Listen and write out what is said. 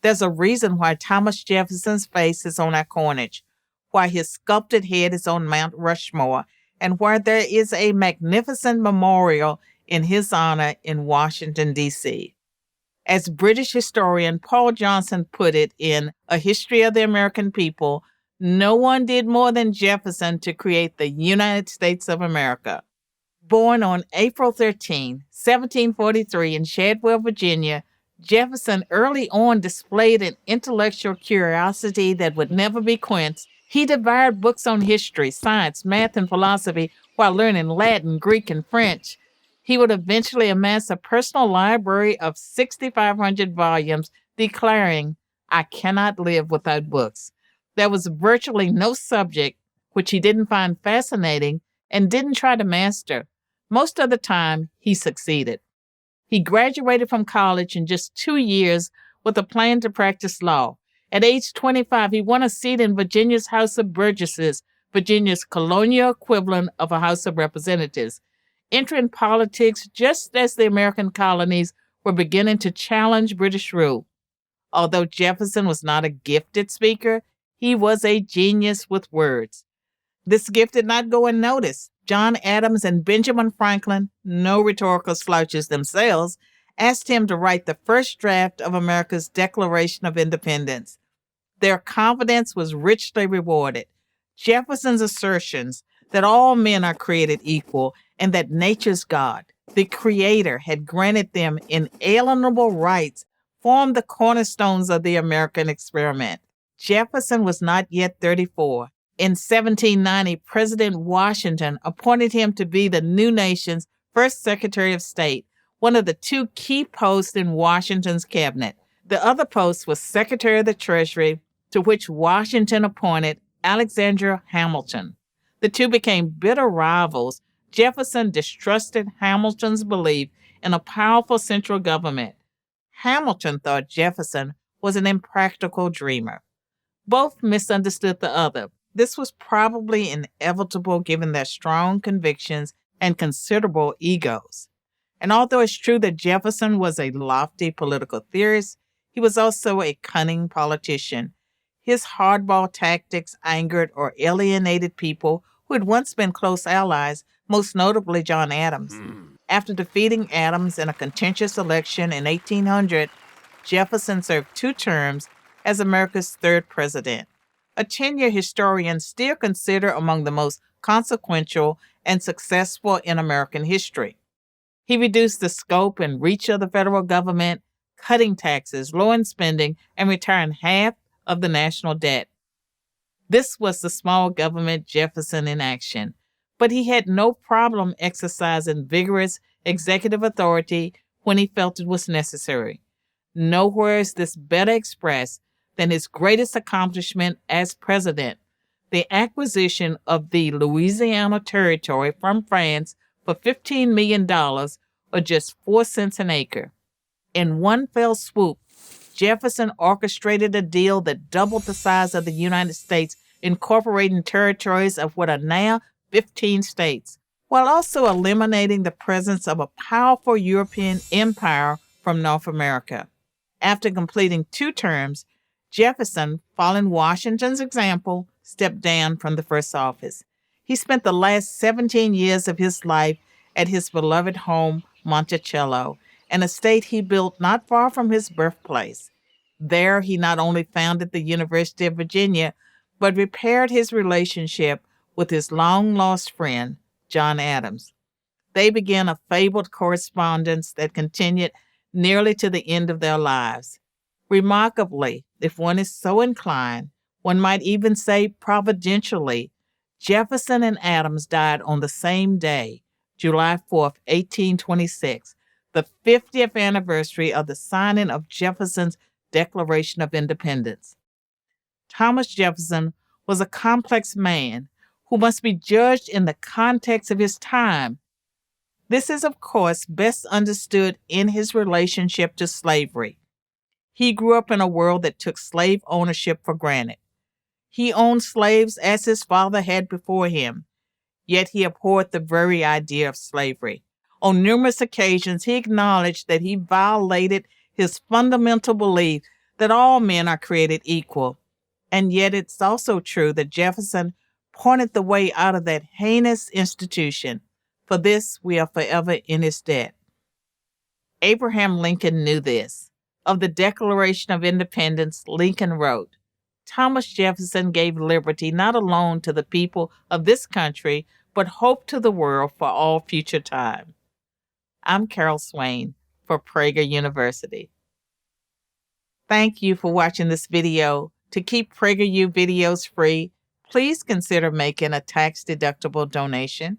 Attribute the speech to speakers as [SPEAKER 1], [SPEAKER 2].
[SPEAKER 1] There's a reason why Thomas Jefferson's face is on our coinage, why his sculpted head is on Mount Rushmore, and why there is a magnificent memorial in his honor in Washington, D.C. As British historian Paul Johnson put it in A History of the American People, no one did more than Jefferson to create the United States of America. Born on April 13, 1743 in Shadwell, Virginia, Jefferson early on displayed an intellectual curiosity that would never be quenched. He devoured books on history, science, math, and philosophy while learning Latin, Greek, and French. He would eventually amass a personal library of 6,500 volumes, declaring, "I cannot live without books." There was virtually no subject which he didn't find fascinating and didn't try to master. Most of the time, he succeeded. He graduated from college in just 2 years with a plan to practice law. At age 25, he won a seat in Virginia's House of Burgesses, Virginia's colonial equivalent of a House of Representatives, entering politics just as the American colonies were beginning to challenge British rule. Although Jefferson was not a gifted speaker, he was a genius with words. This gift did not go unnoticed. John Adams and Benjamin Franklin, no rhetorical slouches themselves, asked him to write the first draft of America's Declaration of Independence. Their confidence was richly rewarded. Jefferson's assertions that all men are created equal and that nature's God, the Creator, had granted them inalienable rights formed the cornerstones of the American experiment. Jefferson was not yet 34. In 1790, President Washington appointed him to be the new nation's first Secretary of State, one of the two key posts in Washington's cabinet. The other post was Secretary of the Treasury, to which Washington appointed Alexander Hamilton. The two became bitter rivals. Jefferson distrusted Hamilton's belief in a powerful central government. Hamilton thought Jefferson was an impractical dreamer. Both misunderstood the other. This was probably inevitable given their strong convictions and considerable egos. And although it's true that Jefferson was a lofty political theorist, he was also a cunning politician. His hardball tactics angered or alienated people who had once been close allies, most notably John Adams. After defeating Adams in a contentious election in 1800, Jefferson served 2 terms as America's 3rd president. A 10-year historians still consider among the most consequential and successful in American history. He reduced the scope and reach of the federal government, cutting taxes, lowering spending, and retiring half of the national debt. This was the small government Jefferson in action, but he had no problem exercising vigorous executive authority when he felt it was necessary. Nowhere is this better expressed than his greatest accomplishment as president, the acquisition of the Louisiana Territory from France for $15 million, or just 4 cents an acre. In one fell swoop, Jefferson orchestrated a deal that doubled the size of the United States, incorporating territories of what are now 15 states, while also eliminating the presence of a powerful European empire from North America. After completing 2 terms, Jefferson, following Washington's example, stepped down from the first office. He spent the last 17 years of his life at his beloved home, Monticello, an estate he built not far from his birthplace. There, he not only founded the University of Virginia, but repaired his relationship with his long-lost friend, John Adams. They began a fabled correspondence that continued nearly to the end of their lives. Remarkably, if one is so inclined, one might even say providentially, Jefferson and Adams died on the same day, July 4th, 1826, the 50th anniversary of the signing of Jefferson's Declaration of Independence. Thomas Jefferson was a complex man who must be judged in the context of his time. This is, of course, best understood in his relationship to slavery. He grew up in a world that took slave ownership for granted. He owned slaves as his father had before him, yet he abhorred the very idea of slavery. On numerous occasions, he acknowledged that he violated his fundamental belief that all men are created equal. And yet it's also true that Jefferson pointed the way out of that heinous institution. For this, we are forever in his debt. Abraham Lincoln knew this. Of the Declaration of Independence, Lincoln wrote, Thomas Jefferson gave liberty not alone to the people of this country, but hope to the world for all future time. I'm Carol Swain for Prager University. Thank you for watching this video. To keep PragerU videos free, please consider making a tax-deductible donation.